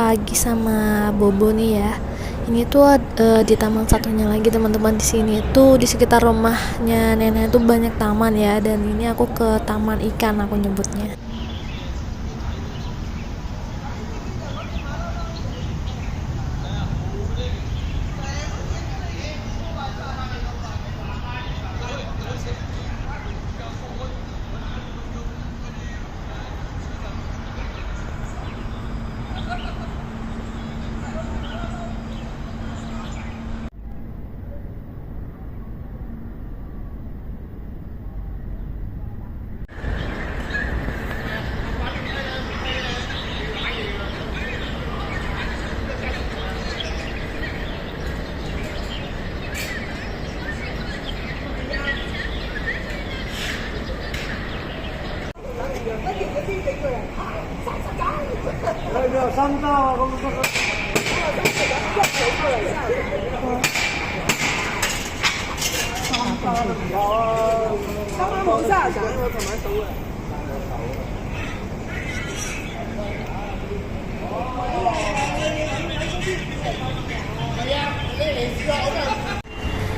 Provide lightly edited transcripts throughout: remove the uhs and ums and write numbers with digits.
pagi sama Bobo nih ya. Ini tuh di taman satunya lagi teman-teman. Di sini tuh di sekitar rumahnya nenek tuh banyak taman ya, dan ini aku ke taman ikan aku nyebutnya.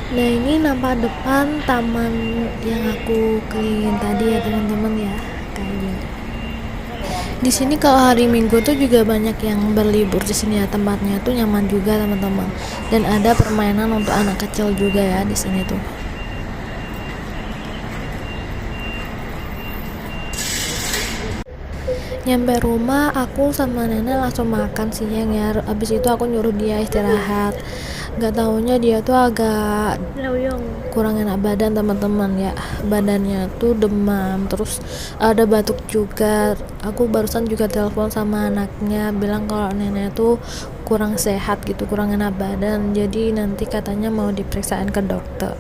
Nah, ini nampak depan taman yang aku kelilingin tadi ya teman-teman ya, kayak gini. Di sini kalau hari Minggu tuh juga banyak yang berlibur di sini ya, tempatnya tuh nyaman juga teman-teman. Dan ada permainan untuk anak kecil juga ya di sini tuh. Nyampe rumah aku sama nenek langsung makan siang ya. Abis itu aku nyuruh dia istirahat. Gak taunya dia tuh agak kurang enak badan teman-teman ya. Badannya tuh demam, terus ada batuk juga. Aku barusan juga telepon sama anaknya bilang kalau nenek tuh kurang sehat gitu, kurang enak badan. Jadi nanti katanya mau diperiksain ke dokter.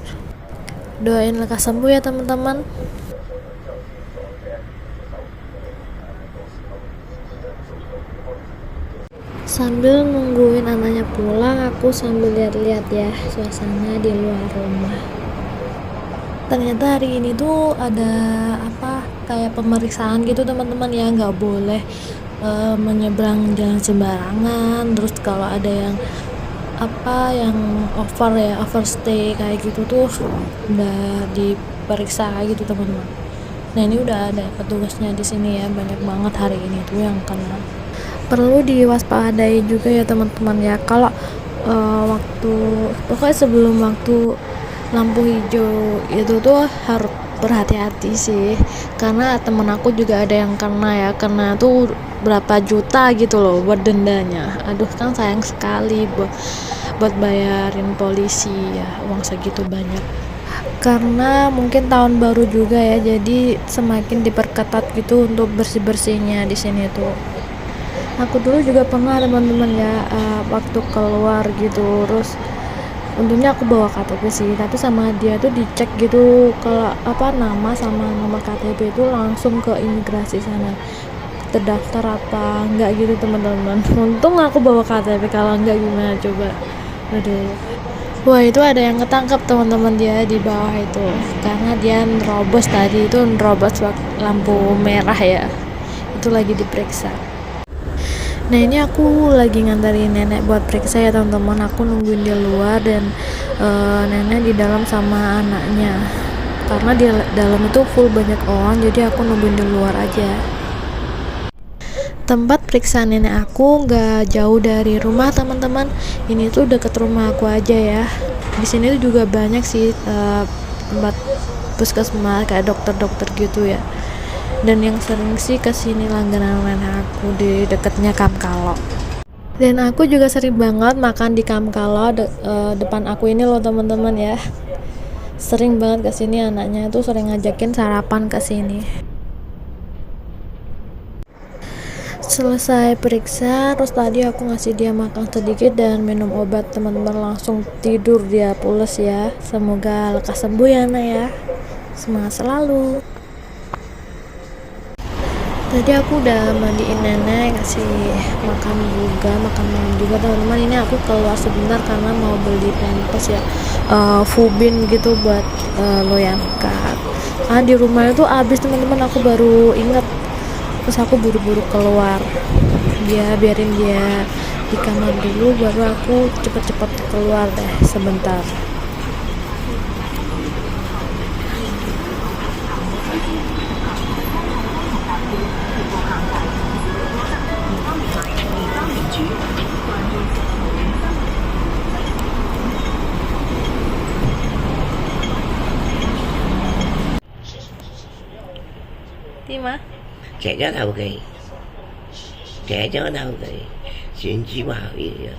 Doain lekas sembuh ya teman-teman. Sambil nungguin anaknya pulang, aku sambil lihat-lihat ya suasana di luar rumah. Ternyata hari ini tuh ada kayak pemeriksaan gitu teman-teman ya, nggak boleh menyeberang jalan sembarangan. Terus kalau ada yang overstay kayak gitu tuh udah diperiksa gitu teman-teman. Nah, ini udah ada petugasnya di sini ya, banyak banget hari ini tuh yang kena. Perlu diwaspadai juga ya teman-teman ya, kalau pokoknya sebelum waktu lampu hijau itu tuh harus berhati-hati sih, karena temen aku juga ada yang kena tuh berapa juta gitu loh buat dendanya. Aduh, kan sayang sekali buat bayarin polisi ya, uang segitu banyak. Karena mungkin tahun baru juga ya, jadi semakin diperketat gitu untuk bersih-bersihnya di sini tuh. Aku dulu juga pernah teman-teman ya, waktu keluar gitu, terus untungnya aku bawa KTP sih, tapi sama dia tuh dicek gitu kalau nama sama nomor KTP itu langsung ke imigrasi sana, terdaftar apa enggak gitu teman-teman. Untung aku bawa KTP, kalau enggak gimana coba. Aduh, wah, itu ada yang ketangkep teman-teman, dia di bawah itu karena dia nerobos lampu merah ya, itu lagi diperiksa. Nah, ini aku lagi nganterin nenek buat periksa ya teman-teman. Aku nungguin di luar dan nenek di dalam sama anaknya, karena di dalam itu full banyak orang, jadi aku nungguin di luar aja. Tempat periksa nenek aku nggak jauh dari rumah teman-teman. Ini tuh deket rumah aku aja ya. Di sini tuh juga banyak sih tempat puskesmas kayak dokter-dokter gitu ya. Dan yang sering sih kesini langganan nenek aku di deketnya Kamkalo. Dan aku juga sering banget makan di Kamkalo depan aku ini loh teman-teman ya. Sering banget kesini, anaknya itu sering ngajakin sarapan kesini. Selesai periksa, terus tadi aku ngasih dia makan sedikit dan minum obat teman-teman, langsung tidur dia pules ya. Semoga lekas sembuh ya nak ya. Semangat selalu. Tadi aku udah mandiin nenek, kasih makan malam juga teman-teman. Ini aku keluar sebentar karena mau beli pampers ya, Fubin gitu buat Loyanka. Di rumah itu habis teman-teman, aku baru inget, terus aku buru-buru keluar biarin dia di kamar dulu, baru aku cepet-cepet keluar deh sebentar. Đi mà. Chạy cho đầu kỳ, chạy cho đầu kỳ, chuyện chỉ bảo gì vậy?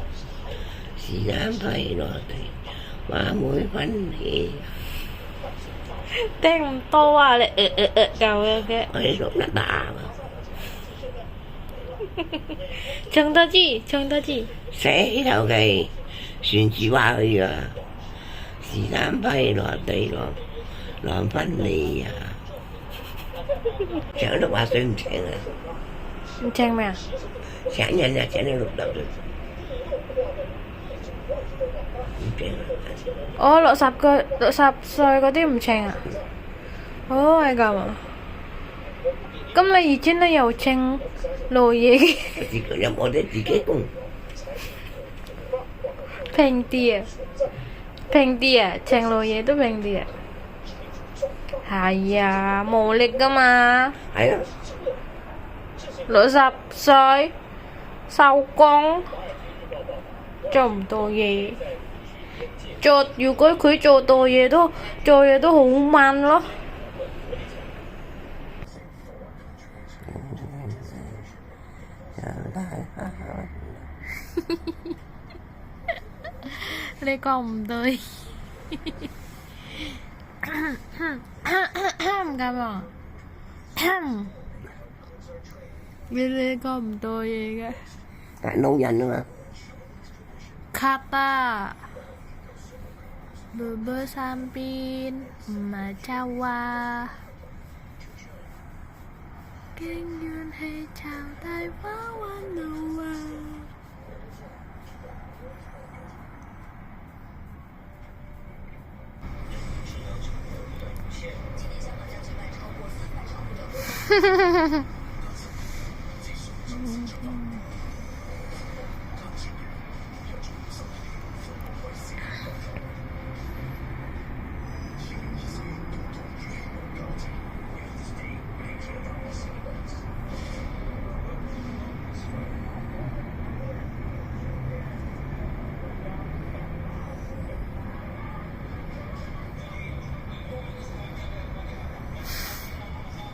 Chỉ dám phải nó thì mà mũi bánh thì Tên to à lại cào cái. ấy lúc là đà mà Chẳng ta chi. sẽ đầu kỳ, chuyện chỉ bảo gì à? Chỉ dám phải nó thì nó làm bánh thì à, chẳng được bao xuyên chuyện à. Chàng mẹ. Sáng nhanh ra sẽ nên lục đầu được. Lộ sạp rồi có啲唔清啊？哦，係咁啊。咁你而家都有清路嘢嘅， Chỉ có nhầm ở đây chỉ kết cùng. 平啲啊，平啲啊，清路嘢都平啲啊。係啊，冇力噶嘛。Hay đó. 60歲收工做唔到嘢，如果佢做到嘢都好慢咯。你講唔對，唔敢啊！你講唔對嘢嘅。Tại nấu nhanh nữa mà. Kata bersampin Jawa kinh duyên hay chào tay phá quan đầu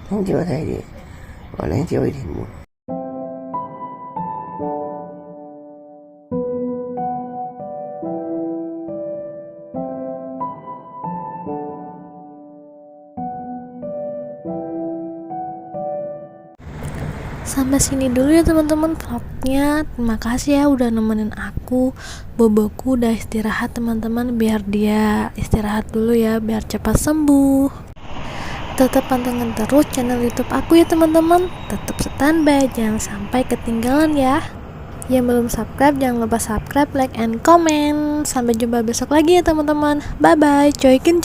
Không chưa thấy gì, còn lên chơi thì mua. Sampai sini dulu ya teman-teman vlognya. Terima kasih ya udah nemenin aku. Boboku udah istirahat teman-teman, biar dia istirahat dulu ya, biar cepat sembuh. Tetap pantengin terus channel YouTube aku ya teman-teman. Tetap standby, jangan sampai ketinggalan ya. Yang belum subscribe jangan lupa subscribe, like, and comment. Sampai jumpa besok lagi ya teman-teman. Bye bye, coikin.